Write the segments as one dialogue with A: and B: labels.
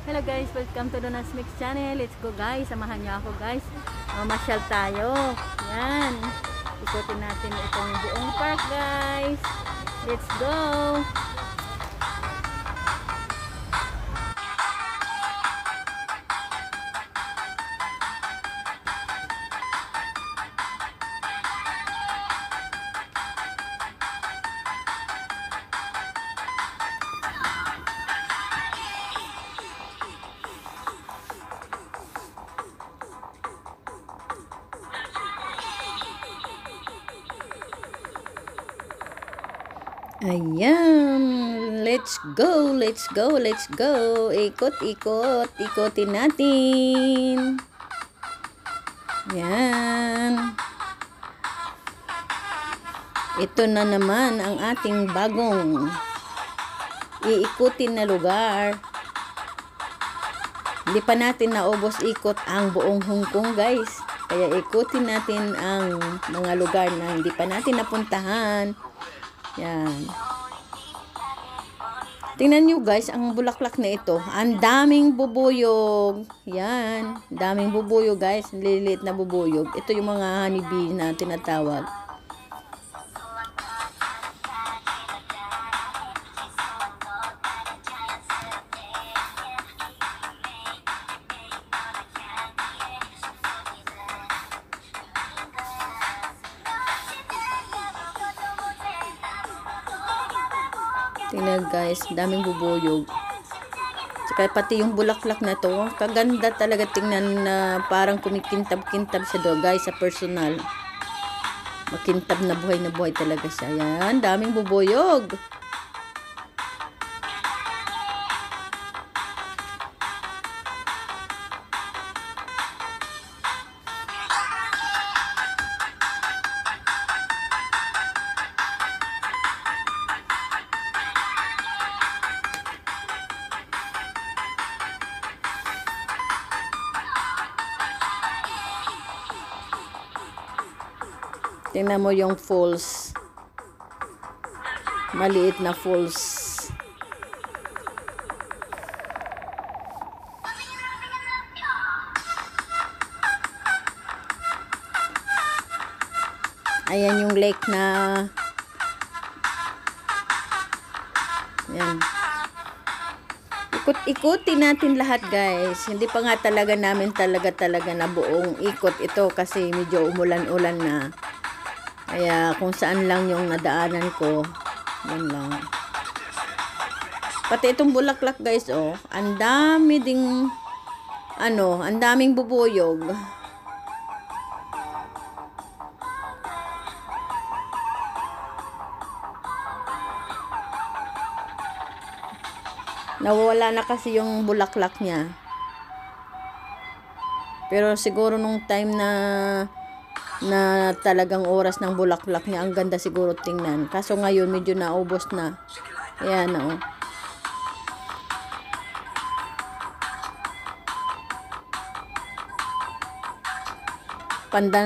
A: Hello guys, welcome to Donna's Mix Channel. Let's go guys, samahan niyo ako guys. Mamasyal tayo. Yan. Ikutin natin itong buong park guys. Let's go. Ayan, let's go, let's go, let's go. Ikot-ikot, ikotin natin. Yan. Ito na naman ang ating bagong iikutin na lugar. Hindi pa natin naubos ikot ang buong Hong Kong guys. Kaya ikutin natin ang mga lugar na hindi pa natin napuntahan. Yan. Tingnan nyo guys, ang bulaklak na ito. Ang daming bubuyog. Yan. Daming bubuyog guys. Liliit na bubuyog. Ito yung mga honeybee na tinatawag. Tingnan guys, daming bubuyog. Saka pati yung bulaklak na to, kaganda talaga tingnan na parang kumikintab-kintab siya do guys sa personal. Makintab na buhay talaga siya. Yan, daming bubuyog. Tingnan mo yung falls. Maliit na falls. Ayan yung lake na yan. Ikot-ikutin natin lahat guys. Hindi pa nga talaga namin talaga na buong ikot ito kasi medyo umulan-ulan na. Kaya kung saan lang yung nadaanan ko, yun lang. Pati itong bulaklak guys, oh, ang dami ding, ang daming bubuyog. Nawawala na kasi yung bulaklak niya. Pero siguro nung time na talagang oras ng bulaklak niya, ang ganda siguro tingnan. Kaso ngayon medyo naubos na. Ayan o.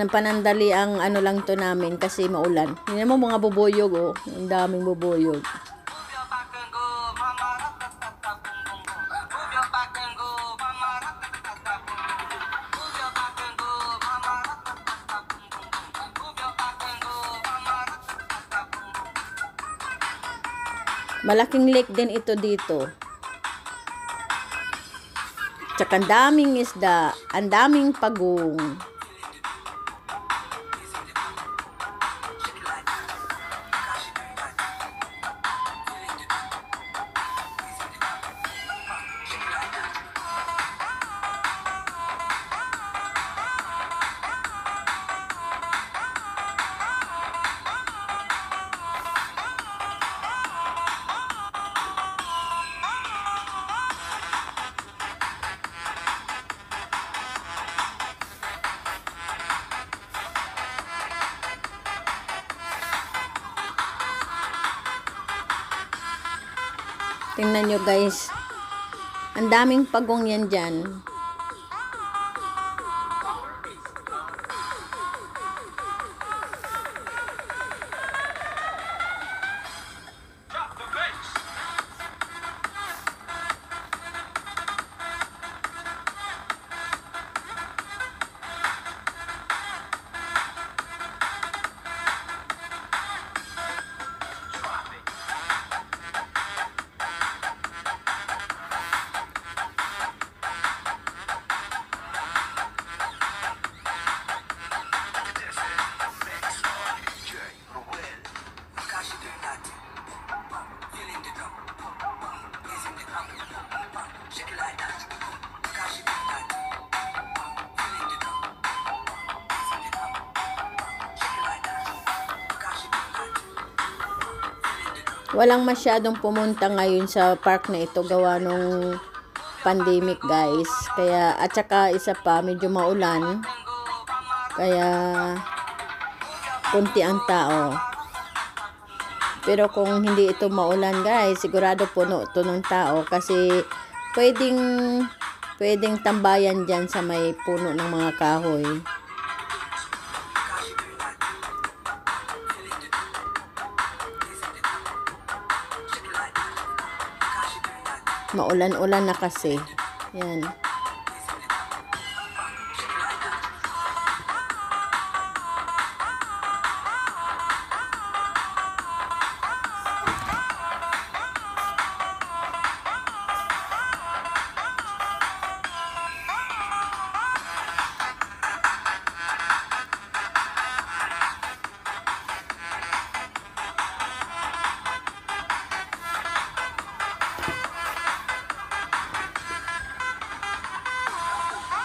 A: Panandali ang lang to namin kasi maulan. Tingnan mo mga bubuyog o. Ang daming bubuyog. Malaking lake din ito dito. Tsaka ang daming isda, ang daming pagong. Tingnan nyo guys. Ang daming pagong yan dyan. Walang masyadong pumunta ngayon sa park na ito gawa nung pandemic, guys. Kaya, at saka isa pa, medyo maulan. Kaya, kunti ang tao. Pero kung hindi ito maulan, guys, sigurado puno ito ng tao. Kasi, pwedeng tambayan dyan sa may puno ng mga kahoy. Maulan-ulan na kasi. Yan.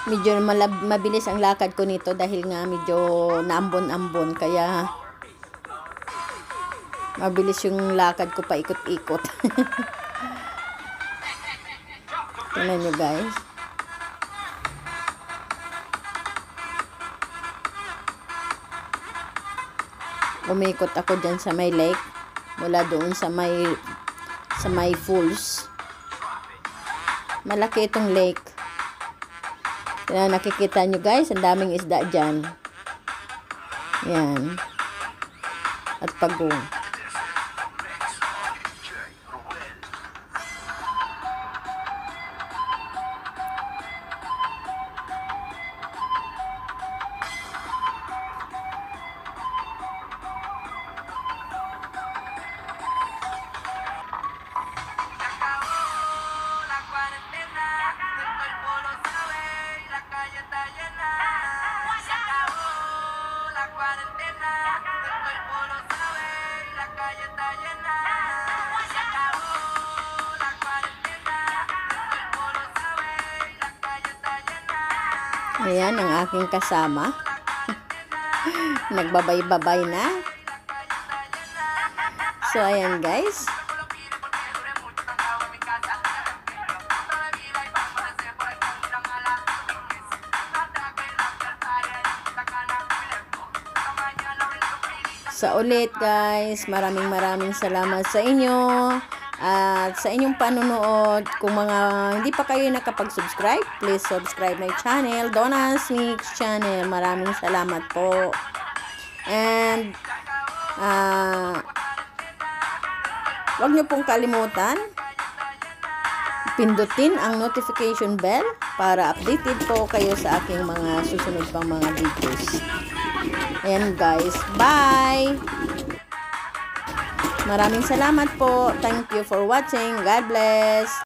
A: Medyo mabilis ang lakad ko nito dahil nga medyo naambon-ambon, kaya mabilis yung lakad ko paikot-ikot. Tingnan nyo, guys. Umikot ako dyan sa may lake, mula doon sa may falls. Malaki itong lake. Kaya nakikita nyo, guys, ang daming isda dyan. Yan. At pagong. Ayan ang aking kasama. Nagbabay-babay na. So, ayan, guys. Sa ulit, guys, maraming salamat sa inyo. At sa inyong panunood, kung mga hindi pa kayo nakapag-subscribe, please subscribe my channel, Donna's Mix Channel. Maraming salamat po. And, wag nyo pong kalimutan, pindutin ang notification bell para updated po kayo sa aking mga susunod pang mga videos. Ayan, guys. Bye! Maraming salamat po. Thank you for watching. God bless.